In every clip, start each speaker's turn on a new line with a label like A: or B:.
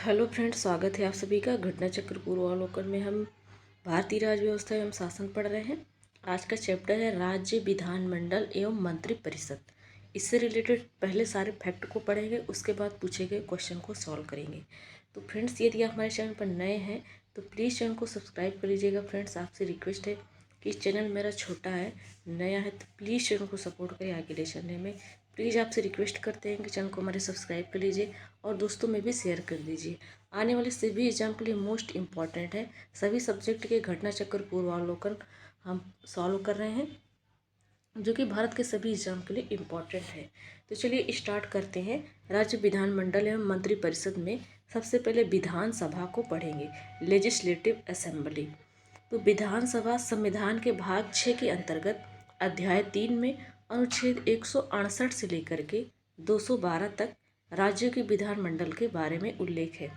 A: Hello friends, स्वागत है आप सभी का घटना चक्र पूर्वावलोकन में। हम भारतीय राज्य व्यवस्था एवं शासन पढ़ रहे हैं। आज का चैप्टर है राज्य विधानमंडल एवं मंत्रिपरिषद। इससे रिलेटेड पहले सारे फैक्ट को पढ़ेंगे, उसके बाद पूछे गए क्वेश्चन को सॉल्व करेंगे। तो फ्रेंड्स, यदि आप हमारे चैनल पर नए हैं तो प्लीज़ चैनल को सब्सक्राइब कर लीजिएगा। फ्रेंड्स, आपसे रिक्वेस्ट है कि चैनल मेरा छोटा है, नया है, तो प्लीज़ चैनल को सपोर्ट करें आगे ले चलने में। प्लीज़ आपसे रिक्वेस्ट करते हैं कि चैनल को हमारे सब्सक्राइब कर लीजिए और दोस्तों में भी शेयर कर दीजिए। आने वाले सभी एग्जाम के लिए मोस्ट इम्पॉर्टेंट है। सभी सब्जेक्ट के घटना चक्र पूर्वावलोकन हम सॉल्व कर रहे हैं, जो कि भारत के सभी एग्जाम के लिए इम्पॉर्टेंट है। तो चलिए स्टार्ट करते हैं। राज्य विधानमंडल एवं मंत्रिपरिषद में सबसे पहले विधानसभा को पढ़ेंगे, लेजिस्लेटिव असेंबली। तो विधानसभा संविधान के भाग 6 के अंतर्गत अध्याय 3 में अनुच्छेद 168 से लेकर के 212 तक राज्यों के विधानमंडल के बारे में उल्लेख है।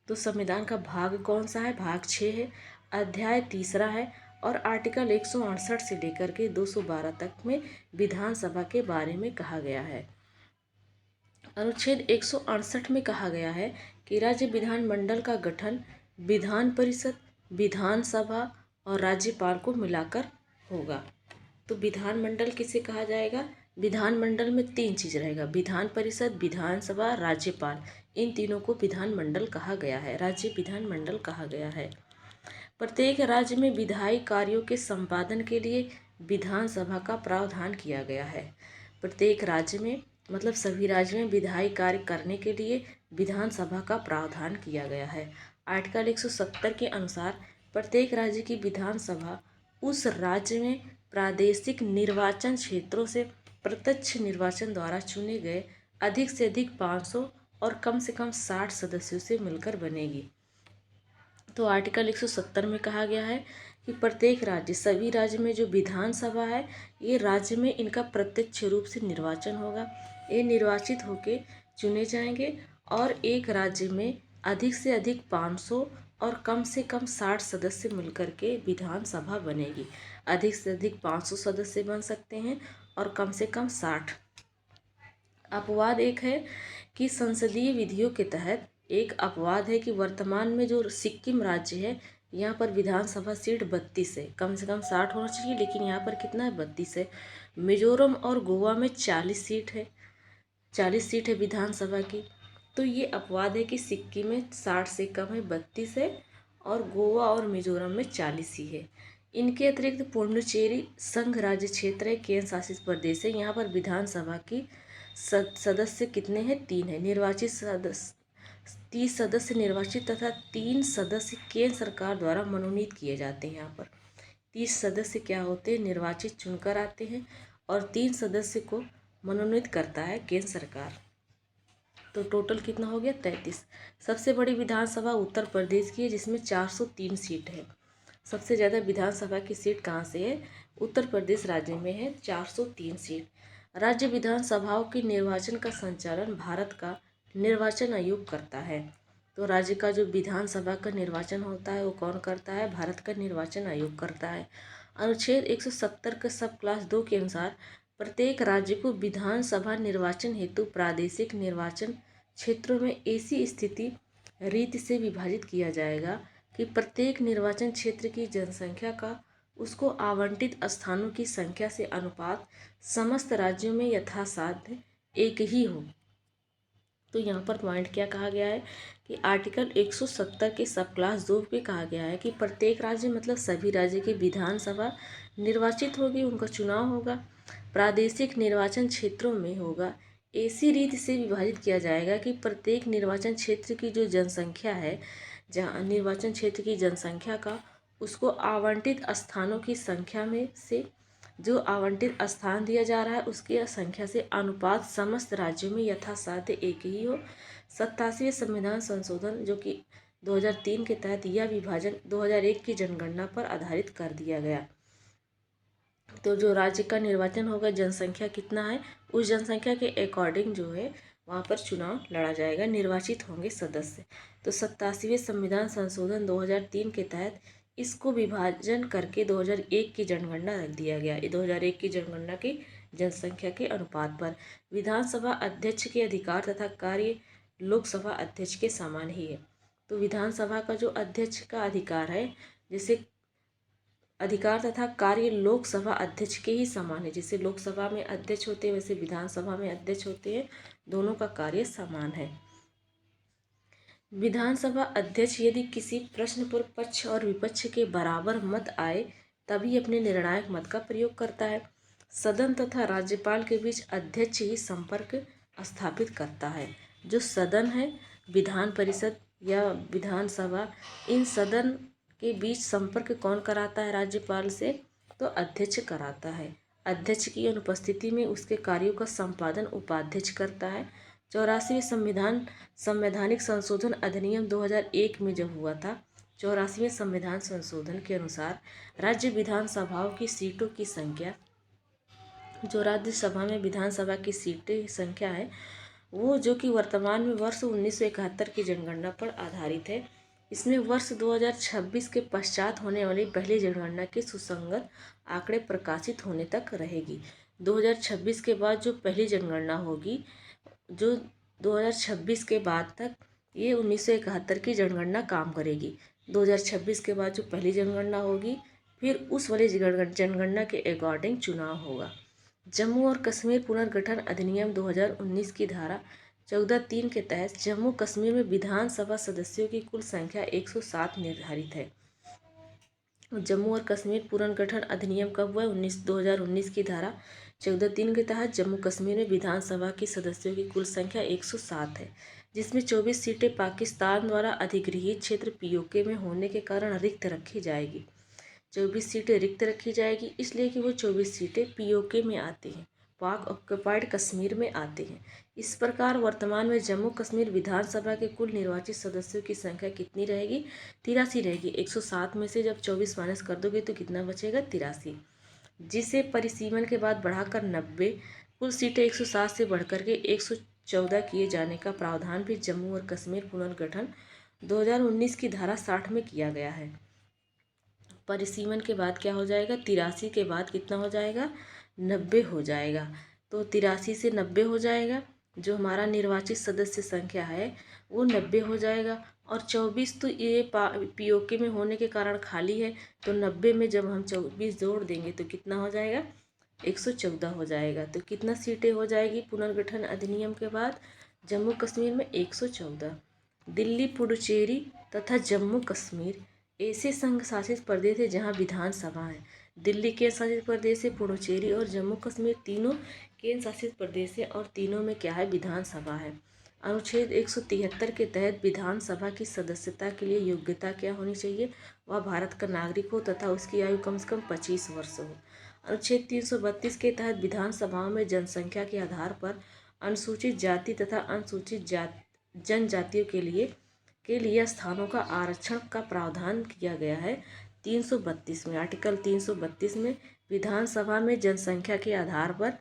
A: तो संविधान का भाग कौन सा है? भाग 6 है, अध्याय 3 है और आर्टिकल 168 से लेकर के 212 तक में विधानसभा के बारे में कहा गया है। अनुच्छेद 168 में कहा गया है कि राज्य विधानमंडल का गठन विधान परिषद, विधानसभा और राज्यपाल को मिलाकर होगा। तो विधानमंडल किसे कहा जाएगा? विधानमंडल में 3 चीज रहेगा, विधान परिषद, विधानसभा, राज्यपाल। इन तीनों को विधानमंडल कहा गया है, राज्य विधानमंडल कहा गया है। प्रत्येक राज्य में विधायी कार्यों के संपादन के लिए विधानसभा का प्रावधान किया गया है। प्रत्येक राज्य में मतलब सभी राज्य में विधायी कार्य करने के लिए विधानसभा का प्रावधान किया गया है। आर्टिकल 170 के अनुसार प्रत्येक राज्य की विधानसभा उस राज्य में प्रादेशिक निर्वाचन क्षेत्रों से प्रत्यक्ष निर्वाचन द्वारा चुने गए अधिक से अधिक 500 और कम से कम 60 सदस्यों से मिलकर बनेगी। तो आर्टिकल 170 में कहा गया है कि प्रत्येक राज्य, सभी राज्य में जो विधानसभा है, ये राज्य में इनका प्रत्यक्ष रूप से निर्वाचन होगा। ये निर्वाचित होके चुने जाएंगे और एक राज्य में अधिक से अधिक 500 और कम से कम 60 सदस्य मिलकर के विधानसभा बनेगी। अधिक से अधिक 500 सदस्य बन सकते हैं और कम से कम 60। अपवाद एक है कि संसदीय विधियों के तहत एक अपवाद है कि वर्तमान में जो सिक्किम राज्य है, यहाँ पर विधानसभा सीट 32 है। कम से कम 60 होना चाहिए, लेकिन यहाँ पर कितना है? 32 है। मिजोरम और गोवा में 40 सीट है, 40 सीट है विधानसभा की। तो ये अपवाद है कि सिक्किम में 60 से कम है, 32 है, और गोवा और मिजोरम में 40 ही है। इनके अतिरिक्त पुडुचेरी संघ राज्य क्षेत्र है, केंद्र शासित प्रदेश है। यहाँ पर विधानसभा की सदस्य कितने हैं? 3 है। निर्वाचित सदस्य 30 सदस्य निर्वाचित तथा 3 सदस्य केंद्र सरकार द्वारा मनोनीत किए जाते हैं। यहाँ पर 30 सदस्य क्या होते हैं? निर्वाचित चुनकर आते हैं और 3 सदस्य को मनोनीत करता है केंद्र सरकार। तो टोटल कितना हो गया? 33। सबसे बड़ी विधानसभा उत्तर प्रदेश की है, जिसमें 403 सीट है। सबसे ज़्यादा विधानसभा की सीट कहाँ से है? उत्तर प्रदेश राज्य में है, 403 सीट। राज्य विधानसभाओं के निर्वाचन का संचालन भारत का निर्वाचन आयोग करता है। तो राज्य का जो विधानसभा का निर्वाचन होता है वो कौन करता है? भारत का निर्वाचन आयोग करता है। अनुच्छेद 170 के सब क्लास 2 के अनुसार प्रत्येक राज्य को विधानसभा निर्वाचन हेतु प्रादेशिक निर्वाचन क्षेत्रों में ऐसी स्थिति रीति से विभाजित किया जाएगा कि प्रत्येक निर्वाचन क्षेत्र की जनसंख्या का उसको आवंटित स्थानों की संख्या से अनुपात समस्त राज्यों में यथासाध्य एक ही हो। तो यहाँ पर पॉइंट क्या कहा गया है कि आर्टिकल 170 के सब क्लास 2 पे कहा गया है कि प्रत्येक राज्य मतलब सभी राज्य की विधानसभा निर्वाचित होगी, उनका चुनाव होगा, प्रादेशिक निर्वाचन क्षेत्रों में होगा। ऐसी रीति से विभाजित किया जाएगा कि प्रत्येक निर्वाचन क्षेत्र की जो जनसंख्या है, जहाँ निर्वाचन क्षेत्र की जनसंख्या का उसको आवंटित स्थानों की संख्या में से जो आवंटित स्थान दिया जा रहा है उसकी संख्या से अनुपात समस्त राज्यों में यथासाध्य एक ही हो। 87वें संविधान संशोधन जो कि 2003 के तहत यह विभाजन 2001 की जनगणना पर आधारित कर दिया गया। तो जो राज्य का निर्वाचन होगा, जनसंख्या कितना है उस जनसंख्या के अकॉर्डिंग जो है वहाँ पर चुनाव लड़ा जाएगा, निर्वाचित होंगे सदस्य। तो 87वें संविधान संशोधन 2003 के तहत इसको विभाजन करके 2001 की जनगणना रख दिया गया। 2001 की जनगणना की जनसंख्या के अनुपात पर विधानसभा अध्यक्ष के अधिकार तथा कार्य लोकसभा अध्यक्ष के समान ही है। तो विधानसभा का जो अध्यक्ष का अधिकार है, जैसे अधिकार तथा कार्य लोकसभा अध्यक्ष के ही समान है। जैसे लोकसभा में अध्यक्ष होते हैं वैसे विधानसभा में अध्यक्ष होते हैं, दोनों का कार्य समान है। विधानसभा अध्यक्ष यदि किसी प्रश्न पर पक्ष और विपक्ष के बराबर मत आए तभी अपने निर्णायक मत का प्रयोग करता है। सदन तथा राज्यपाल के बीच अध्यक्ष ही संपर्क स्थापित करता है। जो सदन है, विधान परिषद या विधानसभा, इन सदन के बीच संपर्क कौन कराता है राज्यपाल से? तो अध्यक्ष कराता है। अध्यक्ष की अनुपस्थिति में उसके कार्यों का संपादन उपाध्यक्ष करता है। 84वें संवैधानिक संशोधन अधिनियम 2001 में जब हुआ था, 84वें संविधान संशोधन के अनुसार राज्य विधानसभाओं की सीटों की संख्या, जो राज्यसभा में विधानसभा की सीटें की संख्या है, वो जो कि वर्तमान में वर्ष 1971 की जनगणना पर आधारित है, इसमें वर्ष 2026 के पश्चात होने वाली पहली जनगणना के सुसंगत आंकड़े प्रकाशित होने तक रहेगी। 2026 के बाद जो पहली जनगणना होगी, जो 2026 के बाद तक ये 1971 की जनगणना काम करेगी। 2026 के बाद जो पहली जनगणना होगी, फिर उस वाली जनगणना के अकॉर्डिंग चुनाव होगा। जम्मू और कश्मीर पुनर्गठन अधिनियम 2019 की धारा 14(3) के तहत जम्मू कश्मीर में विधानसभा सदस्यों की कुल संख्या 107 निर्धारित है। जम्मू और कश्मीर पुनर्गठन अधिनियम कब हुआ? 2019 की धारा 14(3) के तहत जम्मू कश्मीर में विधानसभा की सदस्यों की कुल संख्या 107 है, जिसमें 24 सीटें पाकिस्तान द्वारा अधिगृहीत क्षेत्र पीओके में होने के कारण रिक्त रखी जाएगी। 24 सीटें रिक्त रखी जाएगी इसलिए कि वो 24 सीटें पीओके में आती हैं, पाक ऑक्युपाइड कश्मीर में आते हैं। इस प्रकार वर्तमान में जम्मू कश्मीर विधानसभा के कुल निर्वाचित सदस्यों की संख्या कितनी रहेगी? 83 रहेगी। 107 में से जब 24 माइनस कर दोगे तो कितना बचेगा? 83, जिसे परिसीमन के बाद बढ़ाकर 90, कुल सीटें 107 से बढ़कर के 114 किए जाने का प्रावधान भी जम्मू और कश्मीर पुनर्गठन 2019 की धारा 60 में किया गया है। परिसीमन के बाद क्या हो जाएगा? 83 के बाद कितना हो जाएगा? 90 हो जाएगा। तो 83 से 90 हो जाएगा, जो हमारा निर्वाचित सदस्य संख्या है वो 90 हो जाएगा। और 24 तो ये पीओके में होने के कारण खाली है, तो 90 में जब हम 24 जोड़ देंगे तो कितना हो जाएगा? 114 हो जाएगा। तो कितना सीटें हो जाएगी पुनर्गठन अधिनियम के बाद? जम्मू कश्मीर में 114। दिल्ली, पुडुचेरी तथा जम्मू कश्मीर ऐसे संघ शासित प्रदेश है जहाँ विधानसभा है। दिल्ली केंद्र शासित प्रदेश है, पुडुचेरी और जम्मू कश्मीर तीनों केंद्र शासित प्रदेश है और तीनों में क्या है? विधानसभा है। अनुच्छेद 173 के तहत विधानसभा की सदस्यता के लिए योग्यता क्या होनी चाहिए? वह भारत का नागरिक हो तथा उसकी आयु कम से कम 25 वर्ष हो। अनुच्छेद 332 के तहत विधानसभाओं में जनसंख्या के आधार पर अनुसूचित जाति तथा अनुसूचित जनजातियों के लिए स्थानों का आरक्षण का प्रावधान किया गया है। 332 में, आर्टिकल 332 में विधानसभा में जनसंख्या के आधार पर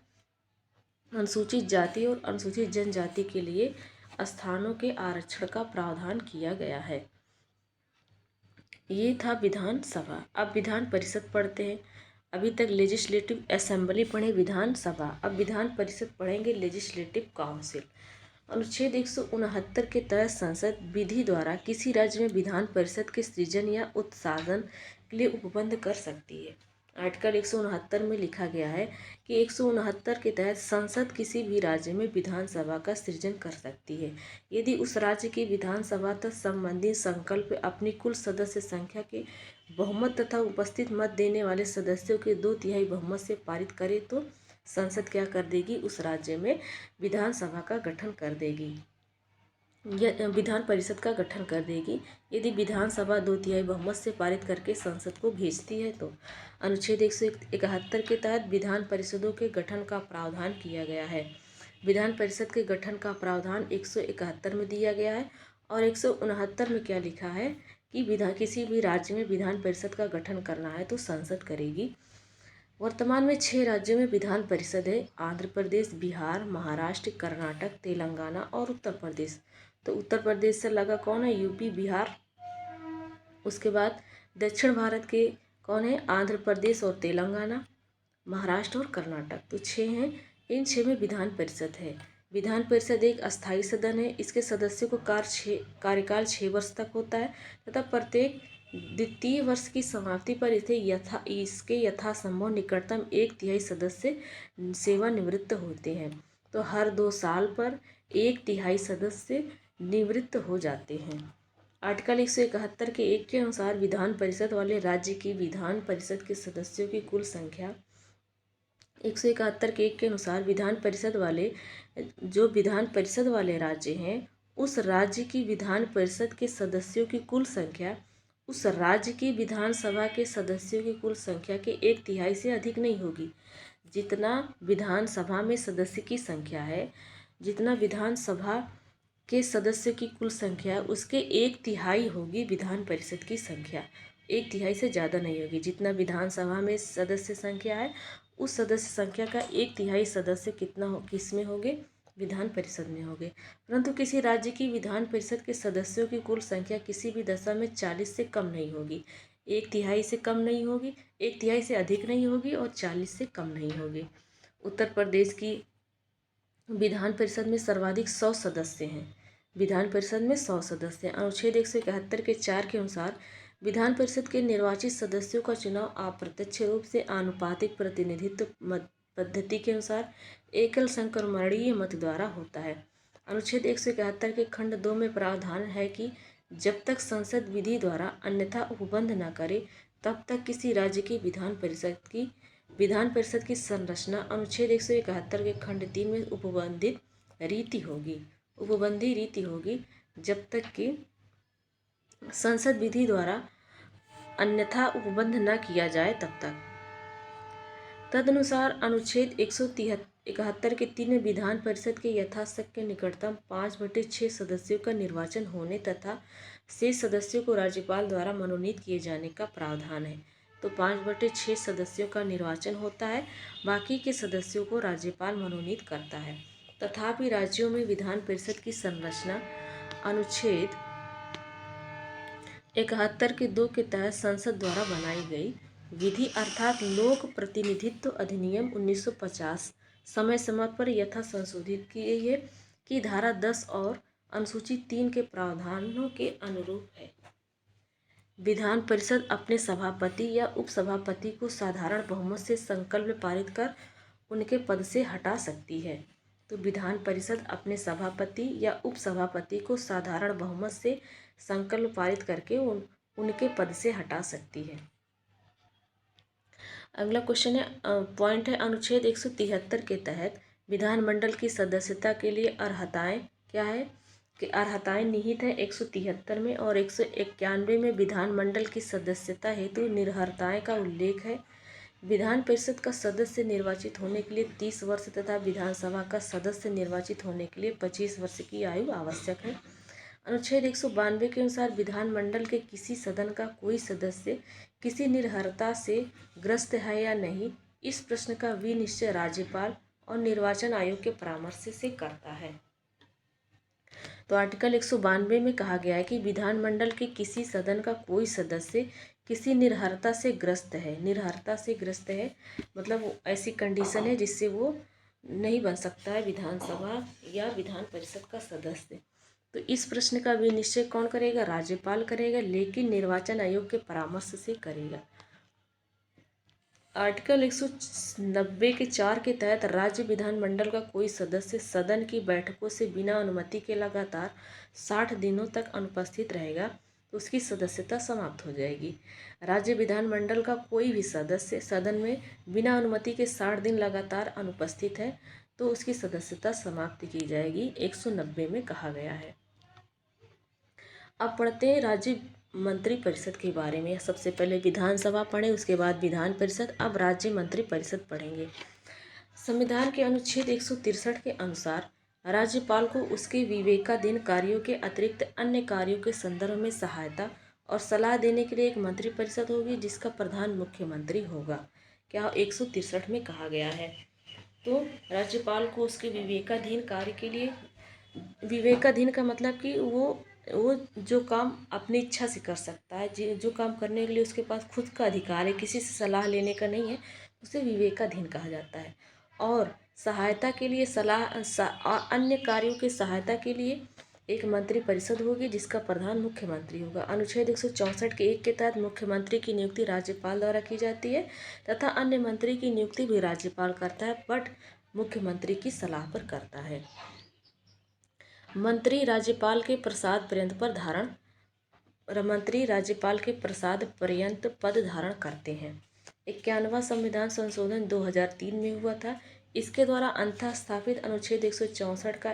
A: अनुसूचित जाति और अनुसूचित जनजाति के लिए स्थानों के आरक्षण का प्रावधान किया गया है। ये था विधानसभा। अब विधान परिषद पढ़ते हैं। अभी तक लेजिस्लेटिव असेंबली पढ़े, विधानसभा। अब विधान परिषद पढ़ेंगे, लेजिस्लेटिव काउंसिल। अनुच्छेद 169 के तहत संसद विधि द्वारा किसी राज्य में विधान परिषद के सृजन या उत्साधन के लिए उपबंध कर सकती है। आर्टिकल 169 में लिखा गया है कि 169 के तहत संसद किसी भी राज्य में विधानसभा का सृजन कर सकती है यदि उस राज्य की विधानसभा तथा संबंधित संकल्प अपनी कुल सदस्य संख्या के बहुमत तथा उपस्थित मत देने वाले सदस्यों के 2/3 बहुमत से पारित करे तो संसद क्या कर देगी? उस राज्य में विधानसभा का गठन कर देगी, विधान परिषद का गठन कर देगी। यदि विधानसभा 2/3 बहुमत से पारित करके संसद को भेजती है तो। अनुच्छेद 171 के तहत विधान परिषदों के गठन का प्रावधान किया गया है। विधान परिषद के गठन का प्रावधान 171 में दिया गया है और 169 में क्या लिखा है कि किसी भी राज्य में विधान परिषद का गठन करना है तो संसद करेगी। वर्तमान में 6 राज्यों में विधान परिषद है: आंध्र प्रदेश, बिहार, महाराष्ट्र, कर्नाटक, तेलंगाना और उत्तर प्रदेश। तो उत्तर प्रदेश से लगा कौन है? यूपी, बिहार। उसके बाद दक्षिण भारत के कौन है? आंध्र प्रदेश और तेलंगाना, महाराष्ट्र और कर्नाटक। तो 6 हैं। इन 6 में विधान परिषद है। विधान परिषद एक अस्थायी सदन है। इसके सदस्यों को कार्यकाल 6 वर्ष तक होता है तथा प्रत्येक द्वितीय वर्ष की समाप्ति पर इसके यथासंभव निकटतम 1/3 सदस्य सेवानिवृत्त होते हैं। तो हर 2 साल पर 1/3 सदस्य निवृत्त हो जाते हैं। आर्टिकल 171 के 1 के अनुसार विधान परिषद वाले राज्य की विधान परिषद के सदस्यों की कुल संख्या 171 के 1 के अनुसार विधान परिषद वाले राज्य हैं उस राज्य की विधान परिषद के सदस्यों की कुल संख्या उस राज्य की विधानसभा के सदस्यों की कुल संख्या के 1/3 से अधिक नहीं होगी। जितना विधानसभा में सदस्य की संख्या है, जितना विधानसभा के सदस्य की कुल संख्या उसके 1/3 होगी विधान परिषद की संख्या। 1/3 से ज़्यादा नहीं होगी। जितना विधानसभा में सदस्य संख्या है उस सदस्य संख्या का 1/3 सदस्य किस में होंगे? विधान परिषद में होंगे। परंतु किसी राज्य की विधान परिषद के सदस्यों की कुल संख्या किसी भी दशा में 40 से कम नहीं होगी। 1/3 से कम नहीं होगी, 1/3 से अधिक नहीं होगी और 40 से कम नहीं होगी। उत्तर प्रदेश की विधान परिषद में सर्वाधिक 100 सदस्य हैं। विधान परिषद में 100 सदस्य हैं। अनुच्छेद 171 के 4 के अनुसार विधान परिषद के निर्वाचित सदस्यों का चुनाव अप्रत्यक्ष रूप से आनुपातिक प्रतिनिधित्व पद्धति के अनुसार एकल संक्रमणीय मत द्वारा होता है। अनुच्छेद 171 के खंड 2 में प्रावधान है कि जब तक संसद विधि द्वारा अन्यथा उपबंध न करे तब तक किसी राज्य की विधान परिषद की संरचना अनुच्छेद 171 के खंड 3 में उपबंधित रीति होगी जब तक कि संसद विधि द्वारा अन्यथा उपबंध न किया जाए तब तक। तदनुसार अनुच्छेद 171 के 3 में विधान परिषद के यथाशक्य निकटतम 5/6 सदस्यों का निर्वाचन होने तथा शेष सदस्यों को राज्यपाल द्वारा मनोनीत किए जाने का प्रावधान है। तो 5/6 सदस्यों का निर्वाचन होता है, बाकी के सदस्यों को राज्यपाल मनोनीत करता है। तथापि राज्यों में विधान परिषद की संरचना अनुच्छेद 71 के 2 के तहत संसद द्वारा बनाई गई विधि अर्थात लोक प्रतिनिधित्व अधिनियम 1950 समय समय पर यथा संशोधित की गई है कि धारा 10 और अनुसूची 3 के प्रावधानों के अनुरूप है। विधान परिषद अपने सभापति या उपसभापति को साधारण बहुमत से संकल्प पारित कर उनके पद से हटा सकती है। तो विधान परिषद अपने सभापति या उपसभापति को साधारण बहुमत से संकल्प पारित करके उनके पद से हटा सकती है। अगला क्वेश्चन पॉइंट है अनुच्छेद 173 के तहत विधानमंडल की सदस्यता के लिए अर्हताएं क्या है कि अर्हताएं निहित है 173 में और 191 में विधानमंडल की सदस्यता हेतु निर्हरताएं का उल्लेख है। विधान परिषद का सदस्य निर्वाचित होने के लिए 30 वर्ष तथा विधानसभा का सदस्य निर्वाचित होने के लिए 25 वर्ष की आयु आवश्यक है। अनुच्छेद 192 के अनुसार विधानमंडल के किसी सदन का कोई सदस्य किसी निर्हरता से ग्रस्त है या नहीं, इस प्रश्न का विनिश्चय राज्यपाल और निर्वाचन आयोग के परामर्श से करता है। तो आर्टिकल 192 में कहा गया है कि विधानमंडल के किसी सदन का कोई सदस्य किसी निर्हरता से ग्रस्त है मतलब ऐसी कंडीशन है जिससे वो नहीं बन सकता है विधानसभा या विधान परिषद का सदस्य। तो इस प्रश्न का विनिश्चय कौन करेगा? राज्यपाल करेगा, लेकिन निर्वाचन आयोग के परामर्श से करेगा। आर्टिकल 190 के 4 के तहत राज्य विधानमंडल का कोई सदस्य सदन की बैठकों से बिना अनुमति के लगातार 60 दिनों तक अनुपस्थित रहेगा तो उसकी सदस्यता समाप्त हो जाएगी। राज्य विधानमंडल का कोई भी सदस्य सदन में बिना अनुमति के 60 दिन लगातार अनुपस्थित है तो उसकी सदस्यता समाप्त की जाएगी, 190 में कहा गया है। अब पढ़ते हैं राज्य मंत्री परिषद के बारे में। सबसे पहले विधानसभा पढ़े, उसके बाद विधान परिषद, अब राज्य मंत्री परिषद पढ़ेंगे। संविधान के अनुच्छेद 163 के अनुसार राज्यपाल को उसके विवेकाधीन कार्यों के अतिरिक्त अन्य कार्यों के संदर्भ में सहायता और सलाह देने के लिए एक मंत्रिपरिषद होगी जिसका प्रधान मुख्यमंत्री होगा। क्या 163 में कहा गया है? तो राज्यपाल को उसके विवेकाधीन कार्य के लिए, विवेकाधीन का मतलब कि वो जो काम अपनी इच्छा से कर सकता है, जो काम करने के लिए उसके पास खुद का अधिकार है, किसी से सलाह लेने का नहीं है, उसे विवेकाधीन कहा जाता है। और सहायता के लिए अन्य कार्यों की सहायता के लिए एक मंत्री परिषद होगी जिसका प्रधान मुख्यमंत्री होगा। अनुच्छेद 164 के 1 के तहत मुख्यमंत्री की नियुक्ति राज्यपाल द्वारा की जाती है तथा अन्य मंत्री की नियुक्ति भी राज्यपाल करता है, बट मुख्यमंत्री की सलाह पर करता है। मंत्री राज्यपाल के प्रसाद पर्यंत पद धारण करते हैं। 51वां संविधान संशोधन 2003 में हुआ था। इसके द्वारा अंतः स्थापित अनुच्छेद 164 का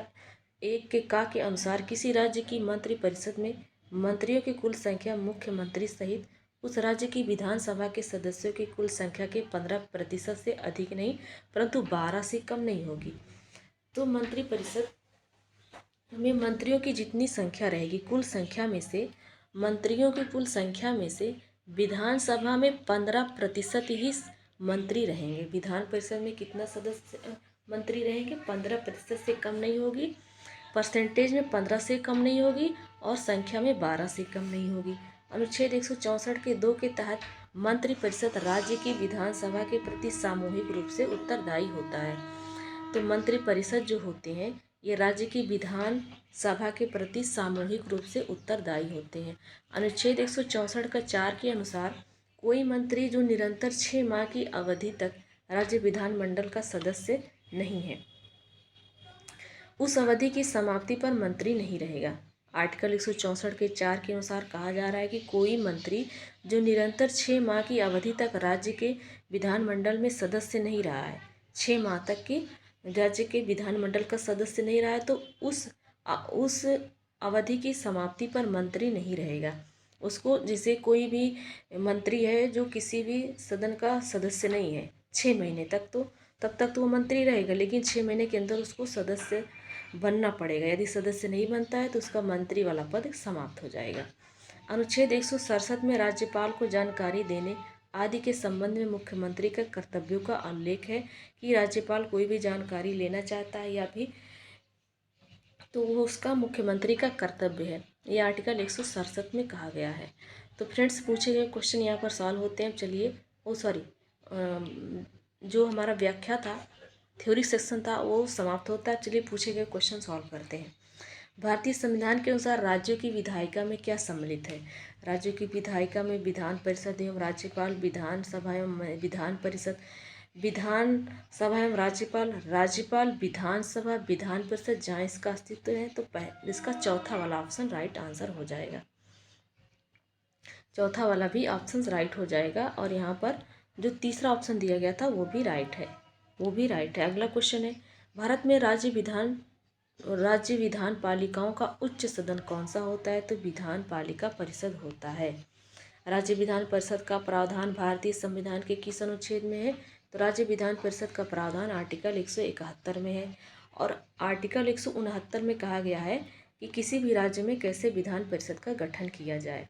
A: 1 के अनुसार किसी राज्य की मंत्री परिषद में मंत्रियों की कुल संख्या मुख्यमंत्री सहित उस राज्य की विधानसभा के सदस्यों की कुल संख्या के 15% से अधिक नहीं परंतु 12 से कम नहीं होगी। तो मंत्री परिषद में मंत्रियों की जितनी संख्या रहेगी, कुल संख्या में से मंत्रियों की कुल संख्या में से विधानसभा में 15% ही मंत्री रहेंगे। विधान परिषद में कितना सदस्य मंत्री रहेंगे? 15% से कम नहीं होगी, परसेंटेज में 15 से कम नहीं होगी और संख्या में 12 से कम नहीं होगी। अनुच्छेद 164 के 2 के तहत मंत्री परिषद राज्य की विधानसभा के प्रति सामूहिक रूप से उत्तरदायी होता है। तो मंत्री परिषद जो होते हैं ये राज्य की विधान सभा के प्रति सामूहिक रूप से उत्तरदायी होते हैं। अनुच्छेद 164 का 4 के अनुसार कोई मंत्री जो निरंतर 6 माह की अवधि तक राज्य विधानमंडल का सदस्य नहीं है, उस अवधि की समाप्ति पर मंत्री नहीं रहेगा। आर्टिकल 164 के 4 के अनुसार कहा जा रहा है कि कोई मंत्री जो निरंतर 6 माह की अवधि तक राज्य के विधानमंडल में सदस्य नहीं रहा है, 6 माह तक की राज्य के विधानमंडल का सदस्य नहीं रहा है, तो उस अवधि की समाप्ति पर मंत्री नहीं रहेगा। उसको, जैसे कोई भी मंत्री है जो किसी भी सदन का सदस्य नहीं है 6 महीने तक, तो तब तक तो वो मंत्री रहेगा, लेकिन 6 महीने के अंदर उसको सदस्य बनना पड़ेगा। यदि सदस्य नहीं बनता है तो उसका मंत्री वाला पद समाप्त हो जाएगा। अनुच्छेद 167 में राज्यपाल को जानकारी देने आदि के संबंध में मुख्यमंत्री के कर्तव्यों का उल्लेख है कि राज्यपाल कोई भी जानकारी लेना चाहता है या भी तो वो उसका मुख्यमंत्री का कर्तव्य है। ये आर्टिकल 167 में कहा गया है। तो फ्रेंड्स, पूछे गए क्वेश्चन यहाँ पर सॉल्व होते हैं। चलिए, जो हमारा व्याख्या था, थ्योरी सेक्शन था, वो समाप्त होता है। चलिए पूछे गए क्वेश्चन सॉल्व करते हैं। भारतीय संविधान के अनुसार राज्यों की विधायिका में क्या सम्मिलित है? राज्यों की विधायिका में विधान परिषद एवं राज्यपाल, विधानसभा एवं विधान परिषद, विधानसभा एवं राज्यपाल, विधानसभा, विधान परिषद, जहाँ इसका अस्तित्व है तो इसका चौथा वाला ऑप्शन राइट आंसर हो जाएगा। चौथा वाला भी ऑप्शन राइट हो जाएगा और यहाँ पर जो तीसरा ऑप्शन दिया गया था वो भी राइट है, अगला क्वेश्चन है, भारत में राज्य विधान पालिकाओं का उच्च सदन कौन सा होता है? तो विधान पालिका परिषद होता है। राज्य विधान परिषद का प्रावधान भारतीय संविधान के किस अनुच्छेद में है? तो राज्य विधान परिषद का प्रावधान आर्टिकल 171 में है और आर्टिकल 169 में कहा गया है कि किसी भी राज्य में कैसे विधान परिषद का गठन किया जाए।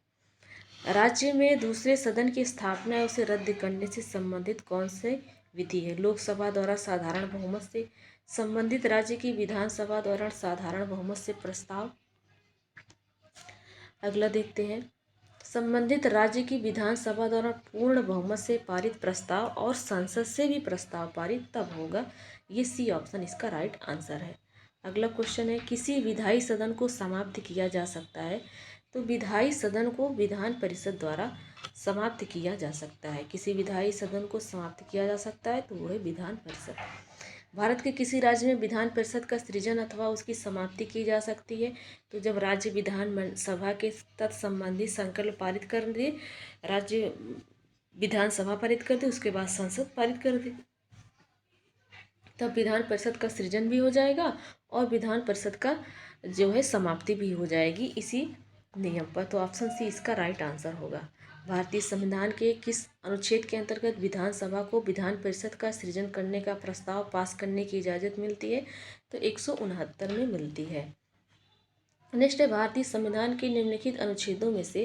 A: राज्य में दूसरे सदन की स्थापना या उसे रद्द करने से संबंधित कौन से विधि है? लोकसभा द्वारा साधारण बहुमत से, संबंधित राज्य की विधानसभा द्वारा साधारण बहुमत से प्रस्ताव। अगला देखते हैं, संबंधित राज्य की विधानसभा द्वारा पूर्ण बहुमत से पारित प्रस्ताव और संसद से भी प्रस्ताव पारित तब होगा। ये सी ऑप्शन इसका राइट आंसर है। अगला क्वेश्चन है, किसी विधायी सदन को समाप्त किया जा सकता है? तो विधायी सदन को विधान परिषद द्वारा समाप्त किया जा सकता है। किसी विधायी सदन को समाप्त किया जा सकता है तो वो है विधान परिषद। भारत के किसी राज्य में विधान परिषद का सृजन अथवा उसकी समाप्ति की जा सकती है? तो जब राज्य विधान सभा के तत्संबंधी संकल्प पारित कर दे, राज्य विधानसभा पारित कर दे, उसके बाद संसद पारित कर दे, तब विधान परिषद का सृजन भी हो जाएगा और विधान परिषद का जो है समाप्ति भी हो जाएगी इसी नियम पर। तो ऑप्शन सी इसका राइट आंसर होगा। भारतीय संविधान के किस अनुच्छेद के अंतर्गत विधानसभा को विधान परिषद का सृजन करने का प्रस्ताव पास करने की इजाज़त मिलती है? तो 169 में मिलती है। नेक्स्ट है, भारतीय संविधान के निम्नलिखित अनुच्छेदों में से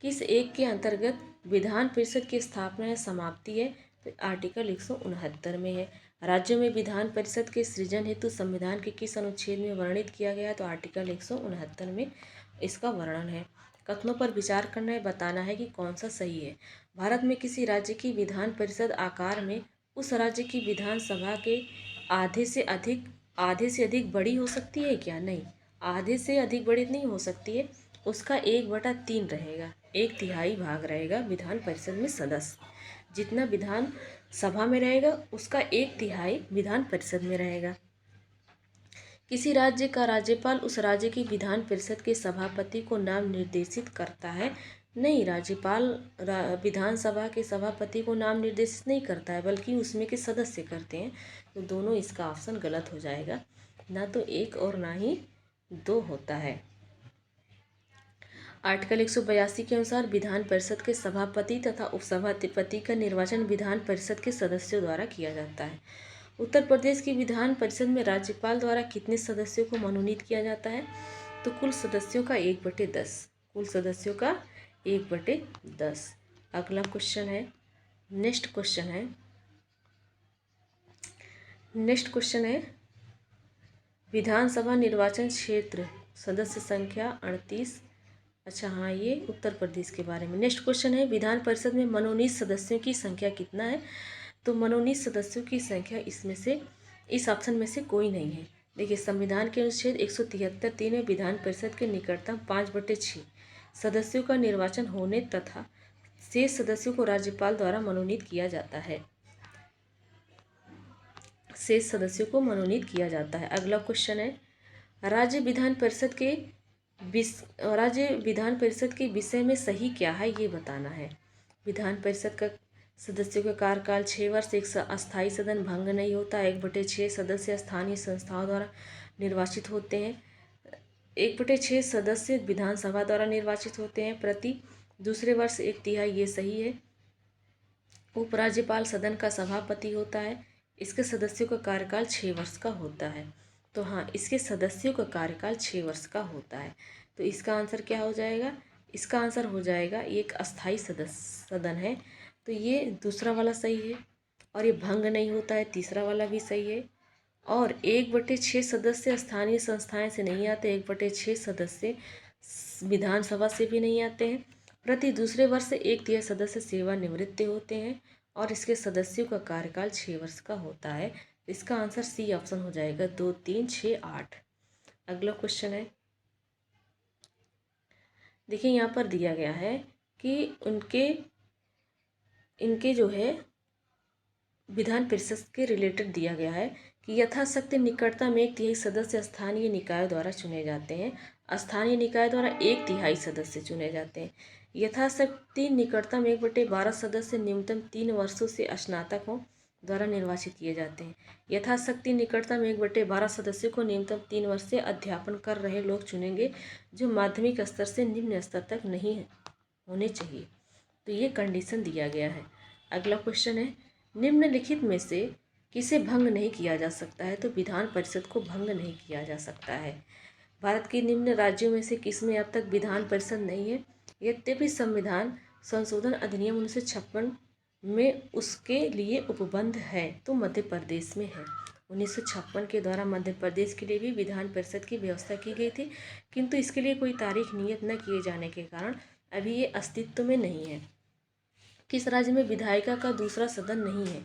A: किस एक के अंतर्गत विधान परिषद की स्थापना या समाप्ति है? तो आर्टिकल 169 में है। राज्यों में विधान परिषद के सृजन हेतु संविधान के किस अनुच्छेद में वर्णित किया गया? तो आर्टिकल 169 में इसका वर्णन है। कथनों पर विचार करना है, बताना है कि कौन सा सही है। भारत में किसी राज्य की विधान परिषद आकार में उस राज्य की विधानसभा के आधे से अधिक बड़ी हो सकती है क्या? नहीं, आधे से अधिक बड़ी नहीं हो सकती है। उसका 1/3 रहेगा, 1/3 भाग रहेगा विधान परिषद में सदस्य। जितना विधान सभा में रहेगा उसका 1/3 विधान परिषद में रहेगा। किसी राज्य का राज्यपाल उस राज्य की विधान परिषद के सभापति को नाम निर्देशित करता है। नहीं, राज्यपाल विधानसभा के सभापति को नाम निर्देशित नहीं करता है, बल्कि उसमें के सदस्य करते हैं। तो दोनों, इसका ऑप्शन गलत हो जाएगा। ना तो 1 और ना ही 2 होता है। आर्टिकल 182 के अनुसार विधान परिषद के सभापति तथा उपसभापति का निर्वाचन विधान परिषद के सदस्यों द्वारा किया जाता है। उत्तर प्रदेश की विधान परिषद में राज्यपाल द्वारा कितने सदस्यों को मनोनीत किया जाता है? तो कुल सदस्यों का 1/10। कुल सदस्यों का 1/10। अगला क्वेश्चन है, नेक्स्ट क्वेश्चन है विधानसभा निर्वाचन क्षेत्र सदस्य संख्या 38। अच्छा हाँ, ये उत्तर प्रदेश के बारे में। नेक्स्ट क्वेश्चन है विधान परिषद में मनोनीत सदस्यों की संख्या कितना है? तो मनोनीत सदस्यों की संख्या इसमें से, इस ऑप्शन में से कोई नहीं है। देखिए, संविधान के अनुच्छेद 173 में विधान परिषद के निकटतम 5/6 सदस्यों का निर्वाचन होने तथा शेष सदस्यों को राज्यपाल द्वारा मनोनीत किया जाता है। शेष सदस्यों को मनोनीत किया जाता है। अगला क्वेश्चन है राज्य विधान परिषद के विषय में सही क्या है, ये बताना है। विधान परिषद का सदस्यों का कार्यकाल 6 वर्ष, एक अस्थायी सदन भंग नहीं होता, 1/6 सदस्य स्थानीय संस्थाओं द्वारा निर्वाचित होते हैं, 1/6 सदस्य विधानसभा द्वारा निर्वाचित होते हैं, प्रति दूसरे वर्ष 1/3, ये सही है। उपराज्यपाल सदन का सभापति होता है, इसके सदस्यों का कार्यकाल 6 वर्ष का होता है। तो हाँ, इसके सदस्यों का कार्यकाल 6 वर्ष का होता है। तो इसका आंसर क्या हो जाएगा? इसका आंसर हो जाएगा, ये एक अस्थायी सदन है, तो ये दूसरा वाला सही है। और ये भंग नहीं होता है, तीसरा वाला भी सही है। और 1/6 सदस्य स्थानीय संस्थाएं से नहीं आते, 1/6 सदस्य विधानसभा से भी नहीं आते हैं, प्रति दूसरे वर्ष से 1/3 सदस्य सेवानिवृत्त होते हैं, और इसके सदस्यों का कार्यकाल 6 वर्ष का होता है। इसका आंसर सी ऑप्शन हो जाएगा, 2, 3, 6, 8। अगला क्वेश्चन है, देखिए यहाँ पर दिया गया है कि इनके जो है विधान परिषद के रिलेटेड दिया गया है कि यथाशक्ति निकटतम 1/3 सदस्य स्थानीय निकायों द्वारा चुने जाते हैं। स्थानीय निकाय द्वारा 1/3 सदस्य चुने जाते हैं। यथाशक्ति निकटतम 1/12 सदस्य न्यूनतम 3 वर्षों से स्नातकों द्वारा निर्वाचित किए जाते हैं। यथाशक्ति निकटतम 1/12 सदस्यों को न्यूनतम 3 वर्ष से अध्यापन कर रहे लोग चुनेंगे, जो माध्यमिक स्तर से निम्न स्तर तक नहीं होने चाहिए। तो ये कंडीशन दिया गया है। अगला क्वेश्चन है, निम्नलिखित में से किसे भंग नहीं किया जा सकता है? तो विधान परिषद को भंग नहीं किया जा सकता है। भारत के निम्न राज्यों में से किसमें अब तक विधान परिषद नहीं है? यद्यपि संविधान संशोधन अधिनियम 1956 में उसके लिए उपबंध है, तो मध्य प्रदेश में है। 1956 के द्वारा मध्य प्रदेश के लिए भी विधान परिषद की व्यवस्था की गई थी, किंतु इसके लिए कोई तारीख नियत न किए जाने के कारण अभी ये अस्तित्व में नहीं है। किस राज्य में विधायिका का दूसरा सदन नहीं है?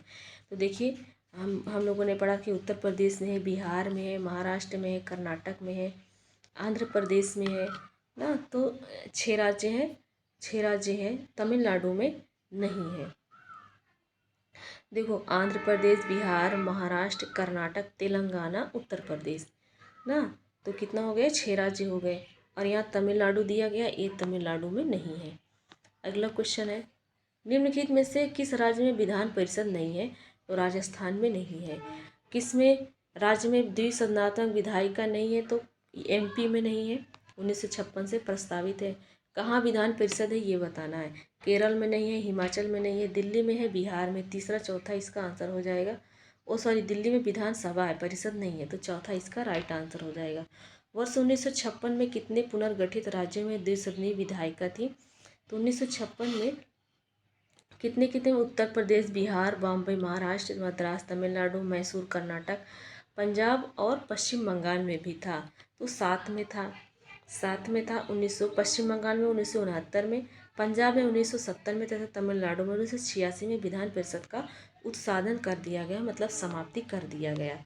A: तो देखिए, हम लोगों ने पढ़ा कि उत्तर प्रदेश में है, बिहार में है, महाराष्ट्र में है, कर्नाटक में है, आंध्र प्रदेश में है ना। तो 6 राज्य हैं, तमिलनाडु में नहीं है। देखो, आंध्र प्रदेश, बिहार, महाराष्ट्र, कर्नाटक, तेलंगाना, उत्तर प्रदेश ना। तो कितना हो गया? 6 राज्य हो गए। और यहाँ तमिलनाडु दिया गया, ये तमिलनाडु में नहीं है। अगला क्वेश्चन है, निम्नलिखित में से किस राज्य में विधान परिषद नहीं है? तो राजस्थान में नहीं है। किस में राज्य में द्विसदनात्मक विधायिका नहीं है? तो एमपी में नहीं है, 1956 से प्रस्तावित है। कहाँ विधान परिषद है, ये बताना है। केरल में नहीं है, हिमाचल में नहीं है, दिल्ली में है, बिहार में। तीसरा चौथा इसका आंसर हो जाएगा। दिल्ली में विधानसभा है, परिषद नहीं है, तो चौथा इसका राइट आंसर हो जाएगा। वर्ष 1956 में कितने पुनर्गठित राज्यों में द्विसदनीय विधायिका थी? तो 1956 में कितने उत्तर प्रदेश, बिहार, बॉम्बे, महाराष्ट्र, मद्रास, तमिलनाडु, मैसूर, कर्नाटक, पंजाब और पश्चिम बंगाल में भी था। तो 7 में था। पश्चिम बंगाल में 1969 में, पंजाब में 1970 में तथा तमिलनाडु में 1986 में विधान परिषद का उत्साधन कर दिया गया, मतलब समाप्ति कर दिया गया।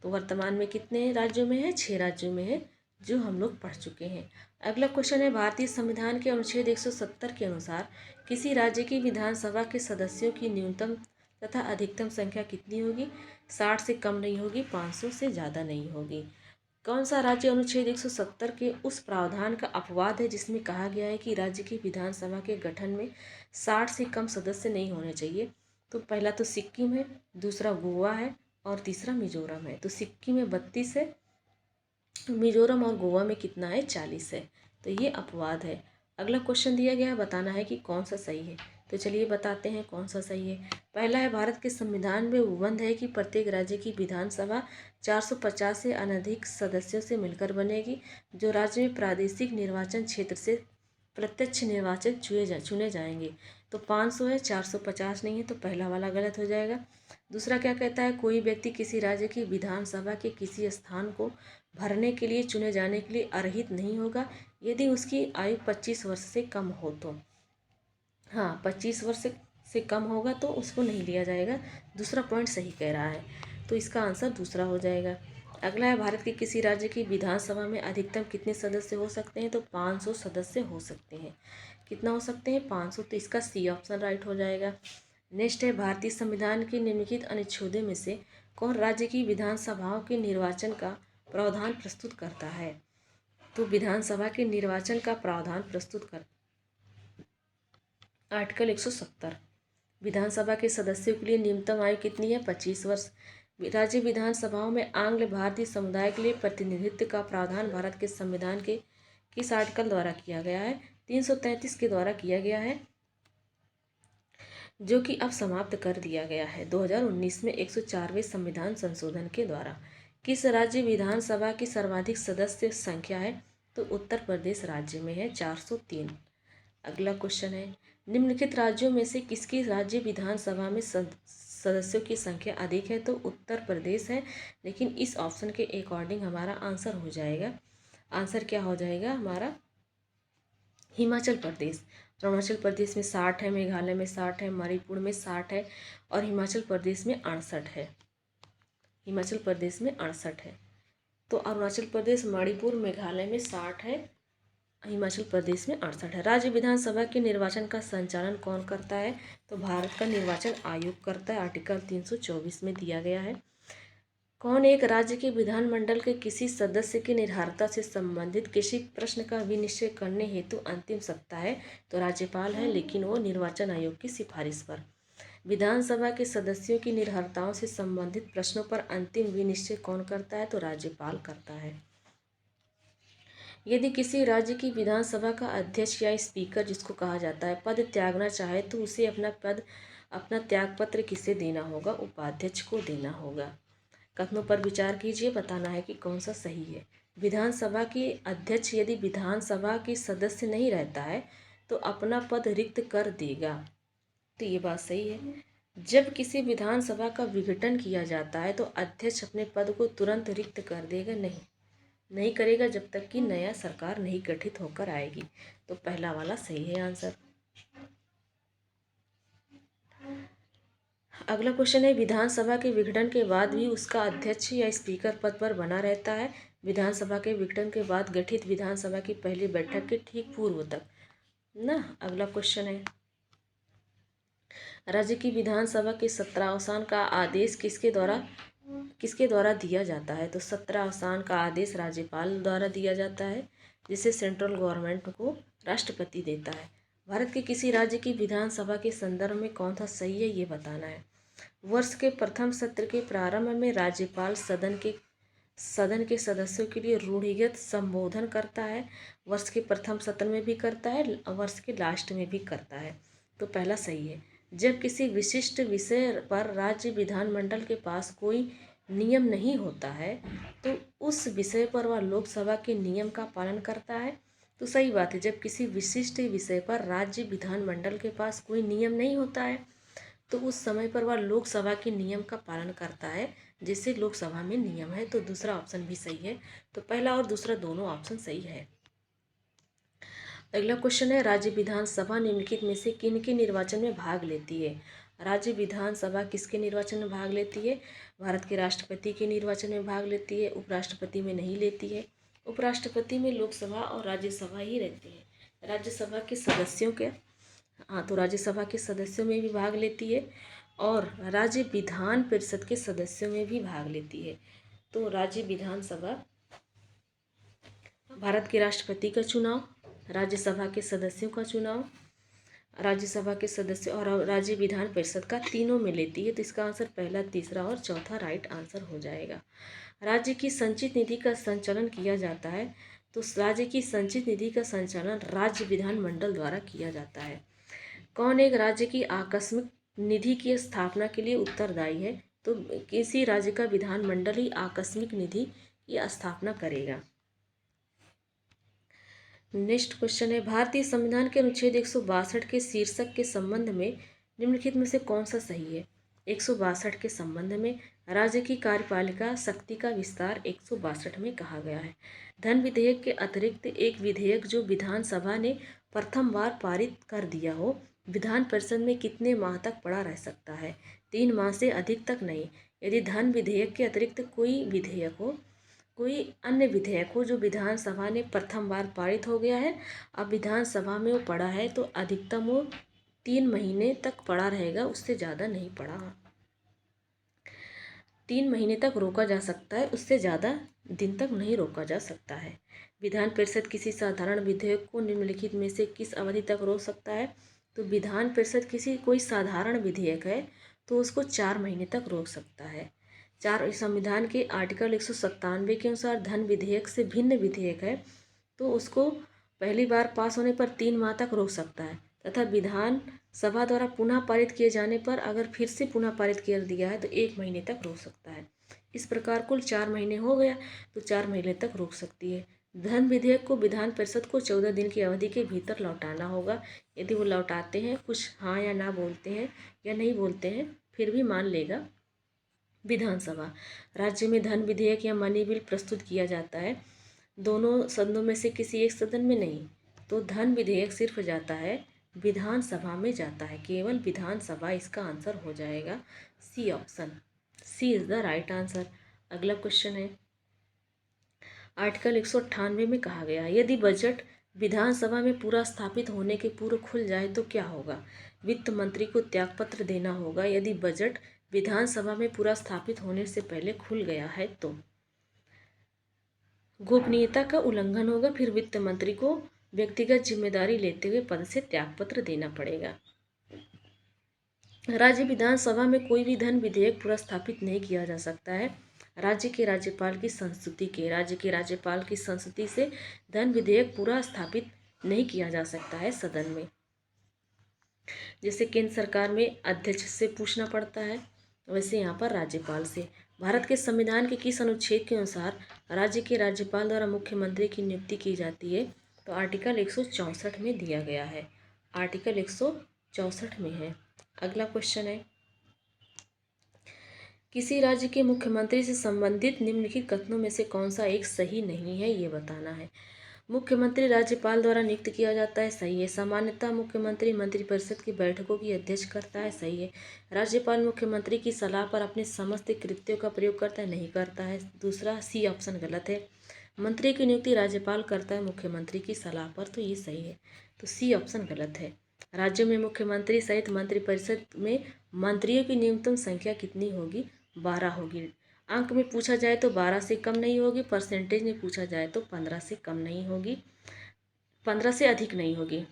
A: तो वर्तमान में कितने राज्यों में है? 6 राज्यों में है, जो हम लोग पढ़ चुके हैं। अगला क्वेश्चन है, भारतीय संविधान के अनुच्छेद 170 के अनुसार किसी राज्य की विधानसभा के सदस्यों की न्यूनतम तथा अधिकतम संख्या कितनी होगी? 60 से कम नहीं होगी, 500 से ज़्यादा नहीं होगी। कौन सा राज्य अनुच्छेद 170 के उस प्रावधान का अपवाद है जिसमें कहा गया है कि राज्य की विधानसभा के गठन में 60 से कम सदस्य नहीं होने चाहिए? तो पहला तो सिक्किम है, दूसरा गोवा है और तीसरा मिजोरम है। तो सिक्किम में 32 है, मिजोरम और गोवा में कितना है? 40 है। तो ये अपवाद है। अगला क्वेश्चन दिया गया है, बताना है कि कौन सा सही है। तो चलिए बताते हैं कौन सा सही है। पहला है, भारत के संविधान में उपबंध है कि प्रत्येक राज्य की विधानसभा 450 से अनधिक सदस्यों से मिलकर बनेगी, जो राज्य में प्रादेशिक निर्वाचन क्षेत्र से प्रत्यक्ष निर्वाचन चुने जाएंगे। तो 500 है, 450 नहीं है, तो पहला वाला गलत हो जाएगा। दूसरा क्या कहता है, कोई व्यक्ति किसी राज्य की विधानसभा के किसी स्थान को भरने के लिए चुने जाने के लिए अर्हित नहीं होगा यदि उसकी आयु 25 वर्ष से कम हो तो। हाँ, 25 वर्ष से कम होगा तो उसको नहीं लिया जाएगा। दूसरा पॉइंट सही कह रहा है, तो इसका आंसर दूसरा हो जाएगा। अगला है, भारत के किसी राज्य की विधानसभा में अधिकतम कितने सदस्य हो सकते हैं? तो 500 सदस्य हो सकते हैं। कितना हो सकते हैं? 500। तो इसका सी ऑप्शन राइट हो जाएगा। नेक्स्ट है, भारतीय संविधान के निम्नलिखित अनुच्छेदों में से कौन राज्य की विधानसभाओं के निर्वाचन का प्रावधान प्रस्तुत करता है? तो विधानसभा के निर्वाचन का प्रावधान प्रस्तुत कर आर्टिकल 170। विधानसभा के सदस्यों के लिए न्यूनतम आयु कितनी है? 25 वर्ष। राज्य विधानसभाओं में आंग्ल भारतीय समुदाय के लिए प्रतिनिधित्व का प्रावधान भारत के संविधान के किस आर्टिकल द्वारा किया गया है? 333 के द्वारा किया गया है, जो कि अब समाप्त कर दिया गया है 2019 में 104वें संविधान संशोधन के द्वारा। किस राज्य विधानसभा की सर्वाधिक सदस्य संख्या है? तो उत्तर प्रदेश राज्य में है, 403। अगला क्वेश्चन है, निम्नलिखित राज्यों में से किसकी राज्य विधानसभा में सदस्यों की संख्या अधिक है? तो उत्तर प्रदेश है, लेकिन इस ऑप्शन के अकॉर्डिंग हमारा आंसर हो जाएगा, आंसर क्या हो जाएगा हमारा? हिमाचल प्रदेश। अरुणाचल प्रदेश में 60 है, मेघालय में 60 है, मणिपुर में 60 है और हिमाचल प्रदेश में 68 है। हिमाचल प्रदेश में 68 है। तो अरुणाचल प्रदेश, मणिपुर, मेघालय में 60 है, हिमाचल प्रदेश में 68 है। राज्य विधानसभा के निर्वाचन का संचालन कौन करता है? तो भारत का निर्वाचन आयोग करता है, आर्टिकल 324 में दिया गया है। कौन एक राज्य के विधानमंडल के किसी सदस्य की निर्धारिता से संबंधित किसी प्रश्न का विनिश्चय करने हेतु अंतिम सत्ता है? तो राज्यपाल है, लेकिन वो निर्वाचन आयोग की सिफारिश पर। विधानसभा के सदस्यों की निर्धारिताओं से संबंधित प्रश्नों पर अंतिम विनिश्चय कौन करता है? तो राज्यपाल करता है। यदि किसी राज्य की विधानसभा का अध्यक्ष या स्पीकर, जिसको कहा जाता है, पद त्यागना चाहे तो उसे अपना त्यागपत्र किसे देना होगा? उपाध्यक्ष को देना होगा। कथनों पर विचार कीजिए, बताना है कि कौन सा सही है। विधानसभा के अध्यक्ष यदि विधानसभा के सदस्य नहीं रहता है तो अपना पद रिक्त कर देगा। तो ये बात सही है। जब किसी विधानसभा का विघटन किया जाता है तो अध्यक्ष अपने पद को तुरंत रिक्त कर देगा? नहीं करेगा, जब तक कि नया सरकार नहीं गठित होकर आएगी। तो पहला वाला सही है आंसर। अगला क्वेश्चन है, विधानसभा के विघटन के बाद भी उसका अध्यक्ष या स्पीकर पद पर बना रहता है विधानसभा के विघटन के बाद गठित विधानसभा की पहली बैठक के ठीक पूर्व तक ना। अगला क्वेश्चन है, राज्य की विधानसभा के सत्रावसान का आदेश किसके द्वारा दिया जाता है? तो सत्रावसान का आदेश राज्यपाल द्वारा दिया जाता है, जिसे सेंट्रल गवर्नमेंट को राष्ट्रपति देता है। भारत के किसी राज्य की विधानसभा के संदर्भ में कौन सा सही है, ये बताना है। वर्ष के प्रथम सत्र के प्रारंभ में राज्यपाल सदन के सदस्यों के लिए रूढ़िगत संबोधन करता है। वर्ष के प्रथम सत्र में भी करता है, वर्ष के लास्ट में भी करता है। तो पहला सही है। जब किसी विशिष्ट विषय पर राज्य विधानमंडल के पास कोई नियम नहीं होता है तो उस विषय पर वह लोकसभा के नियम का पालन करता है। तो सही बात है, जब किसी विशिष्ट विषय पर राज्य विधानमंडल के पास कोई नियम नहीं होता है तो उस समय पर वह लोकसभा के नियम का पालन करता है, जैसे लोकसभा में नियम है। तो दूसरा ऑप्शन भी सही है। तो पहला और दूसरा दोनों ऑप्शन सही है। अगला क्वेश्चन है, राज्य विधानसभा निम्नलिखित में से किन के निर्वाचन में भाग लेती है? राज्य विधानसभा किसके निर्वाचन में भाग लेती है? भारत के राष्ट्रपति के निर्वाचन में भाग लेती है, उपराष्ट्रपति में नहीं लेती है। उपराष्ट्रपति में लोकसभा और राज्यसभा ही रहती है। राज्यसभा के सदस्यों के तो राज्यसभा के सदस्यों में भी भाग लेती है और राज्य विधान परिषद के सदस्यों में भी भाग लेती है। तो राज्य विधानसभा, भारत के राष्ट्रपति का चुनाव, राज्यसभा के सदस्यों का चुनाव, राज्यसभा के सदस्य और राज्य विधान परिषद का तीनों में लेती है। तो इसका आंसर पहला, तीसरा और चौथा राइट आंसर हो जाएगा। राज्य की संचित निधि का संचालन किया जाता है, तो राज्य की संचित निधि का संचालन राज्य विधानमंडल द्वारा किया जाता है। कौन एक राज्य की आकस्मिक निधि की स्थापना के लिए उत्तरदायी है? तो किसी राज्य का विधानमंडल ही आकस्मिक निधि की स्थापना करेगा। नेक्स्ट क्वेश्चन है, भारतीय संविधान के अनुच्छेद 162 के शीर्षक के संबंध में निम्नलिखित में से कौन सा सही है? 162 के संबंध में राज्य की कार्यपालिका शक्ति का विस्तार 162 में कहा गया है। धन विधेयक के अतिरिक्त एक विधेयक जो विधानसभा ने प्रथम बार पारित कर दिया हो, विधान परिषद में कितने माह तक पड़ा रह सकता है? 3 माह से अधिक तक नहीं। यदि धन विधेयक के अतिरिक्त कोई अन्य विधेयक हो जो विधानसभा ने प्रथम बार पारित हो गया है, अब विधानसभा में वो पड़ा है, तो अधिकतम वो 3 महीने तक पड़ा रहेगा, उससे ज़्यादा नहीं पड़ा। 3 महीने तक रोका जा सकता है, उससे ज़्यादा दिन तक नहीं रोका जा सकता है। विधान परिषद किसी साधारण विधेयक को निम्नलिखित में से किस अवधि तक रोक सकता है? तो विधान परिषद कोई साधारण विधेयक है तो उसको 4 महीने तक रोक सकता है। संविधान के आर्टिकल 197 के अनुसार धन विधेयक से भिन्न विधेयक है तो उसको पहली बार पास होने पर 3 माह तक रोक सकता है, तथा विधान सभा द्वारा पुनः पारित किए जाने पर अगर फिर से पुनः पारित कर दिया है तो 1 महीने तक रोक सकता है। इस प्रकार कुल 4 महीने हो गया तो 4 महीने तक रोक सकती है। धन विधेयक को विधान परिषद को 14 दिन की अवधि के भीतर लौटाना होगा। यदि वो लौटाते हैं, कुछ हाँ या ना बोलते हैं या नहीं बोलते हैं, फिर भी मान लेगा विधानसभा। राज्य में धन विधेयक या मनी बिल प्रस्तुत किया जाता है, दोनों सदनों में से किसी एक सदन में नहीं। तो धन विधेयक सिर्फ जाता है विधानसभा में जाता है, केवल विधानसभा। इसका आंसर हो जाएगा C option. C is the right answer. अगला क्वेश्चन है, आर्टिकल 198 में कहा गया, यदि बजट विधानसभा में पूरा स्थापित होने के पूर्व खुल जाए तो क्या होगा? वित्त मंत्री को त्यागपत्र देना होगा यदि बजट विधानसभा में पूरा स्थापित होने से पहले खुल गया है तो। गोपनीयता का उल्लंघन होगा, फिर वित्त मंत्री को व्यक्तिगत जिम्मेदारी लेते हुए पद से त्यागपत्र देना पड़ेगा। राज्य विधानसभा में कोई भी धन विधेयक पूरा स्थापित नहीं किया जा सकता है। राज्य के राज्यपाल की संस्तुति से धन विधेयक पूरा स्थापित नहीं किया जा सकता है सदन में। जैसे केंद्र सरकार में अध्यक्ष से पूछना पड़ता है, वैसे यहाँ पर राज्यपाल से। भारत के संविधान के किस अनुच्छेद के अनुसार राज्य के राज्यपाल द्वारा मुख्यमंत्री की नियुक्ति की जाती है? तो आर्टिकल 164 में दिया गया है। आर्टिकल 164 में है। अगला क्वेश्चन है, किसी राज्य के मुख्यमंत्री से संबंधित निम्नलिखित कथनों में से कौन सा एक सही नहीं है, ये बताना है। मुख्यमंत्री राज्यपाल द्वारा नियुक्त किया जाता है, सही है। सामान्यतः मुख्यमंत्री मंत्रिपरिषद की बैठकों की अध्यक्ष करता है, सही है। राज्यपाल मुख्यमंत्री की सलाह पर अपने समस्त कृत्यों का प्रयोग करता है, नहीं करता है। दूसरा सी ऑप्शन गलत है। मंत्री की नियुक्ति राज्यपाल करता है मुख्यमंत्री की सलाह पर, तो ये सही है। तो सी ऑप्शन गलत है। राज्यों में मुख्यमंत्री सहित मंत्रिपरिषद में मंत्रियों की न्यूनतम संख्या कितनी होगी? 12 होगी। अंक में पूछा जाए तो 12 से कम नहीं होगी, परसेंटेज में पूछा जाए तो 15 से कम नहीं होगी, 15 से अधिक नहीं होगी।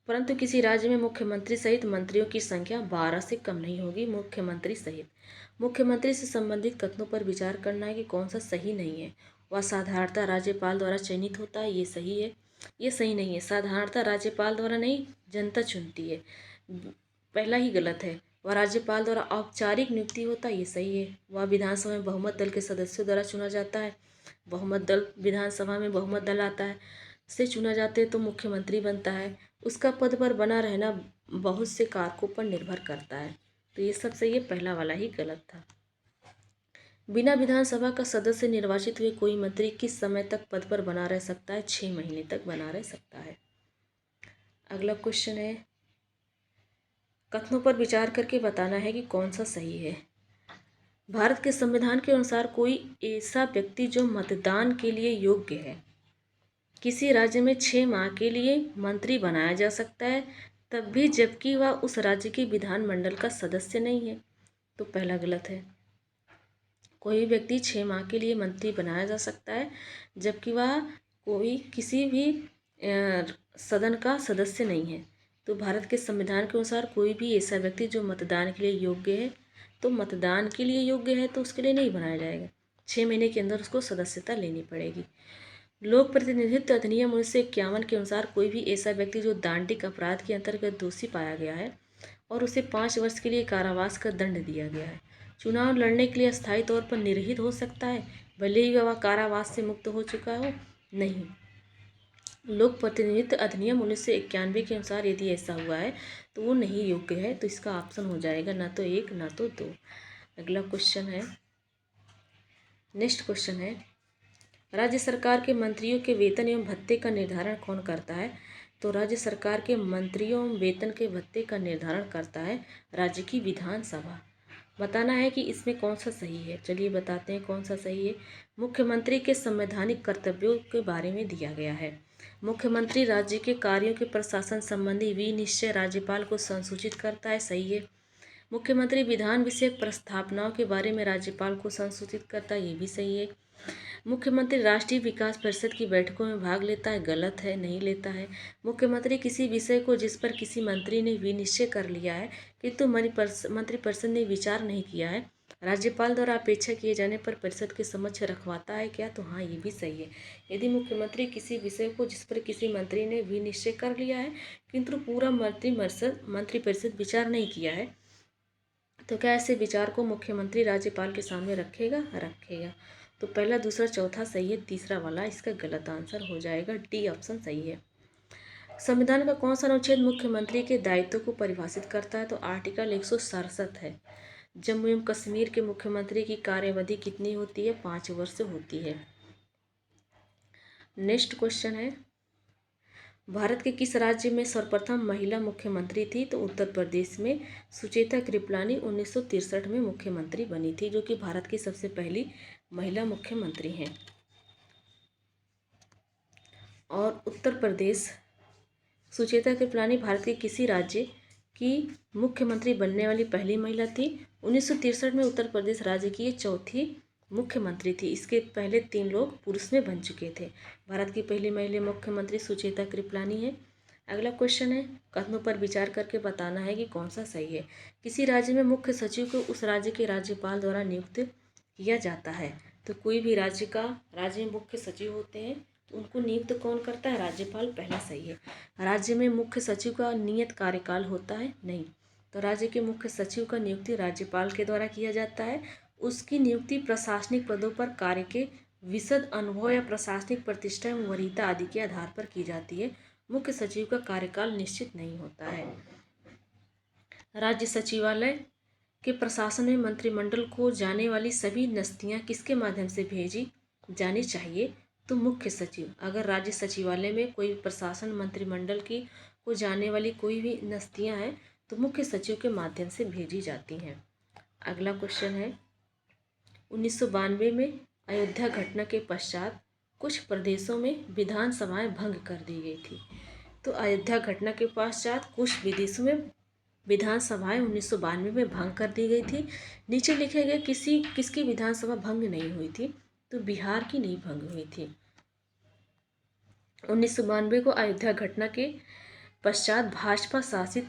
A: परंतु किसी राज्य में मुख्यमंत्री सहित मंत्रियों की संख्या 12 से कम नहीं होगी, मुख्यमंत्री सहित। मुख्यमंत्री से संबंधित कथनों पर विचार करना है कि कौन सा सही नहीं है। वह साधारणतः राज्यपाल द्वारा चयनित होता है, ये सही है। ये सही नहीं है, साधारणतः राज्यपाल द्वारा नहीं, जनता चुनती है, पहला ही गलत है। वह राज्यपाल द्वारा औपचारिक नियुक्ति होता है, ये सही है। वह विधानसभा में बहुमत दल के सदस्यों द्वारा चुना जाता है, बहुमत दल विधानसभा में बहुमत दल आता है से चुना जाते हैं तो मुख्यमंत्री बनता है। उसका पद पर बना रहना बहुत से कारकों पर निर्भर करता है, तो ये सब सही है, पहला वाला ही गलत था। बिना विधानसभा का सदस्य निर्वाचित हुए कोई मंत्री किस समय तक पद पर बना रह सकता है? 6 महीने तक बना रह सकता है। अगला क्वेश्चन है, कथनों पर विचार करके बताना है कि कौन सा सही है। भारत के संविधान के अनुसार कोई ऐसा व्यक्ति जो मतदान के लिए योग्य है किसी राज्य में 6 माह के लिए मंत्री बनाया जा सकता है, तब भी जबकि वह उस राज्य के विधानमंडल का सदस्य नहीं है। तो पहला गलत है। कोई व्यक्ति 6 माह के लिए मंत्री बनाया जा सकता है जबकि वह कोई किसी भी सदन का सदस्य नहीं है। तो भारत के संविधान के अनुसार कोई भी ऐसा व्यक्ति जो मतदान के लिए योग्य है, तो मतदान के लिए योग्य है तो उसके लिए नहीं बनाया जाएगा। 6 महीने के अंदर उसको सदस्यता लेनी पड़ेगी। लोक प्रतिनिधित्व अधिनियम 1951 के अनुसार कोई भी ऐसा व्यक्ति जो दांडिक अपराध के अंतर्गत दोषी पाया गया है और उसे 5 वर्ष के लिए कारावास का दंड दिया गया है, चुनाव लड़ने के लिए अस्थायी तौर पर निर्हित हो सकता है, भले ही वह कारावास से मुक्त हो चुका हो। नहीं। लोक प्रतिनिधित्व अधिनियम 1991 के अनुसार यदि ऐसा हुआ है तो वो नहीं योग्य है, तो इसका ऑप्शन हो जाएगा ना तो 1 ना तो 2। अगला क्वेश्चन है, नेक्स्ट क्वेश्चन है, राज्य सरकार के मंत्रियों के वेतन एवं भत्ते का निर्धारण कौन करता है? तो राज्य सरकार के मंत्रियों वेतन के भत्ते का निर्धारण करता है राज्य की विधानसभा। बताना है कि इसमें कौन सा सही है। चलिए बताते हैं कौन सा सही है। मुख्यमंत्री के संवैधानिक कर्तव्यों के बारे में दिया गया है। मुख्यमंत्री राज्य के कार्यों के प्रशासन संबंधी विनिश्चय राज्यपाल को संसूचित करता है, सही है। मुख्यमंत्री विधान विषयक प्रस्तावनाओं के बारे में राज्यपाल को संसूचित करता है, ये भी सही है। मुख्यमंत्री राष्ट्रीय विकास परिषद की बैठकों में भाग लेता है, गलत है, नहीं लेता है। मुख्यमंत्री किसी विषय को जिस पर किसी मंत्री ने विनिश्चय कर लिया है किंतु मंत्रिपरिषद ने विचार नहीं किया है, राज्यपाल द्वारा अपेक्षा किए जाने पर परिषद के समक्ष रखवाता है क्या? तो हाँ, ये भी सही है। यदि मुख्यमंत्री किसी विषय को जिस पर किसी मंत्री ने विनिश्चय कर लिया है किंतु पूरा मंत्रिपरिषद विचार नहीं किया है, तो क्या ऐसे विचार को मुख्यमंत्री राज्यपाल के सामने रखेगा। तो पहला, दूसरा, चौथा सही है, तीसरा वाला इसका गलत आंसर हो जाएगा, डी ऑप्शन सही है। संविधान का कौन सा अनुच्छेद मुख्यमंत्री के दायित्व को परिभाषित करता है? तो आर्टिकल 167 है। जम्मू एवं कश्मीर के मुख्यमंत्री की कार्यावधि कितनी होती है? 5 वर्ष होती है। नेक्स्ट क्वेश्चन है, भारत के किस राज्य में सर्वप्रथम महिला मुख्यमंत्री थी? तो उत्तर प्रदेश में सुचेता कृपलानी 1963 में मुख्यमंत्री बनी थी, जो कि भारत की सबसे पहली महिला मुख्यमंत्री हैं। और उत्तर प्रदेश, सुचेता कृपलानी भारत के किसी राज्य की मुख्यमंत्री बनने वाली पहली महिला थी। 1963 में उत्तर प्रदेश राज्य की ये चौथी मुख्यमंत्री थी। इसके पहले 3 लोग पुरुष में बन चुके थे। भारत की पहली महिला मुख्यमंत्री सुचेता कृपलानी है। अगला क्वेश्चन है, कथनों पर विचार करके बताना है कि कौन सा सही है। किसी राज्य में मुख्य सचिव को उस राज्य के राज्यपाल द्वारा नियुक्त किया जाता है। तो कोई भी राज्य में मुख्य सचिव होते हैं तो उनको नियुक्त कौन करता है? राज्यपाल, पहला सही है। राज्य में मुख्य सचिव का नियत कार्यकाल होता है? नहीं। तो राज्य के मुख्य सचिव का नियुक्ति राज्यपाल के द्वारा किया जाता है। उसकी नियुक्ति प्रशासनिक पदों पर कार्य के विशद अनुभव या प्रशासनिक प्रतिष्ठा एवं वरीयता आदि के आधार पर की जाती है। मुख्य सचिव का कार्यकाल निश्चित नहीं होता है। राज्य सचिवालय के प्रशासन में मंत्रिमंडल को जाने वाली सभी नस्तियां किसके माध्यम से भेजी जानी चाहिए? तो मुख्य सचिव। अगर राज्य सचिवालय में कोई प्रशासन मंत्रिमंडल की को जाने वाली कोई भी नस्तियां हैं तो मुख्य सचिव के माध्यम से भेजी जाती हैं। अगला क्वेश्चन है, 1992 में अयोध्या घटना के पश्चात कुछ प्रदेशों में विधानसभाएं भंग कर दी गई थी। तो अयोध्या घटना के पश्चात कुछ विदेशों में विधानसभाएं 1992 में भंग कर दी गई थी। नीचे लिखे गए किसकी विधानसभा भंग नहीं हुई थी? तो बिहार की नहीं भंग हुई थी। 1992 को अयोध्या घटना के पश्चात भाजपा शासित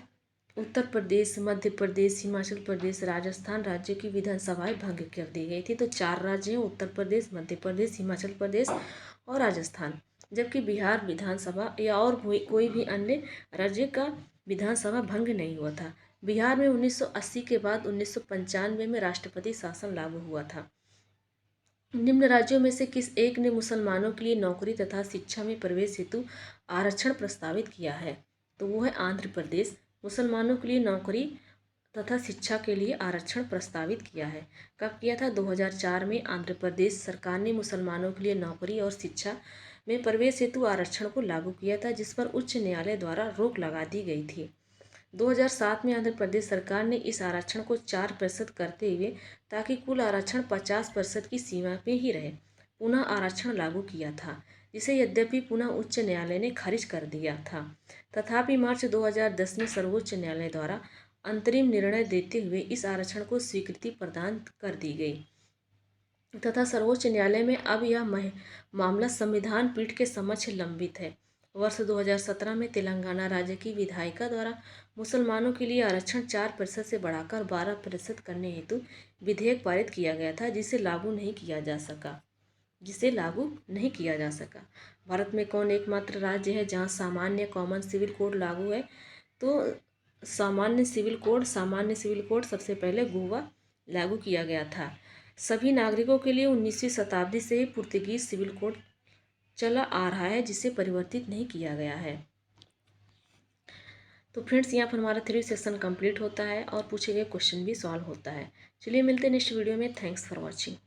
A: उत्तर प्रदेश, मध्य प्रदेश, हिमाचल प्रदेश, राजस्थान राज्य की विधानसभाएं भंग कर दी गई थी। तो 4 राज्य हैं, उत्तर प्रदेश, मध्य प्रदेश, हिमाचल प्रदेश और राजस्थान। जबकि बिहार विधानसभा या और कोई भी अन्य राज्य का विधानसभा भंग नहीं हुआ था। बिहार में 1980 के बाद 1995 में राष्ट्रपति शासन लागू हुआ था। निम्न राज्यों में से किस एक ने मुसलमानों के लिए नौकरी तथा शिक्षा में प्रवेश हेतु आरक्षण प्रस्तावित किया है? तो वो है आंध्र प्रदेश। मुसलमानों के लिए नौकरी तथा शिक्षा के लिए आरक्षण प्रस्तावित किया है। कब किया था? 2004 में आंध्र प्रदेश सरकार ने मुसलमानों के लिए नौकरी और शिक्षा में प्रवेश हेतु आरक्षण को लागू किया था, जिस पर उच्च न्यायालय द्वारा रोक लगा दी गई थी। 2007 में आंध्र प्रदेश सरकार ने इस आरक्षण को 4% करते हुए ताकि कुल आरक्षण 50% की सीमा पे ही रहे पुनः आरक्षण लागू किया था, जिसे यद्यपि पुनः उच्च न्यायालय ने खारिज कर दिया था। तथापि मार्च 2010 में सर्वोच्च न्यायालय द्वारा अंतरिम निर्णय देते हुए इस आरक्षण को स्वीकृति प्रदान कर दी गई तथा सर्वोच्च न्यायालय में अब यह मामला संविधान पीठ के समक्ष लंबित है। वर्ष 2017 में तेलंगाना राज्य की विधायिका द्वारा मुसलमानों के लिए आरक्षण 4% से बढ़ाकर 12% करने हेतु विधेयक पारित किया गया था, जिसे लागू नहीं किया जा सका। भारत में कौन एकमात्र राज्य है जहां सामान्य कॉमन सिविल कोड लागू है? तो सामान्य सिविल कोड सबसे पहले गोवा लागू किया गया था। सभी नागरिकों के लिए 19वीं शताब्दी से ही पुर्तगीज सिविल कोड चला आ रहा है, जिसे परिवर्तित नहीं किया गया है। तो फ्रेंड्स, यहाँ पर हमारा थ्योरी सेक्शन कंप्लीट होता है और पूछे गए क्वेश्चन भी सॉल्व होता है। चलिए मिलते हैं नेक्स्ट वीडियो में। Thanks for watching.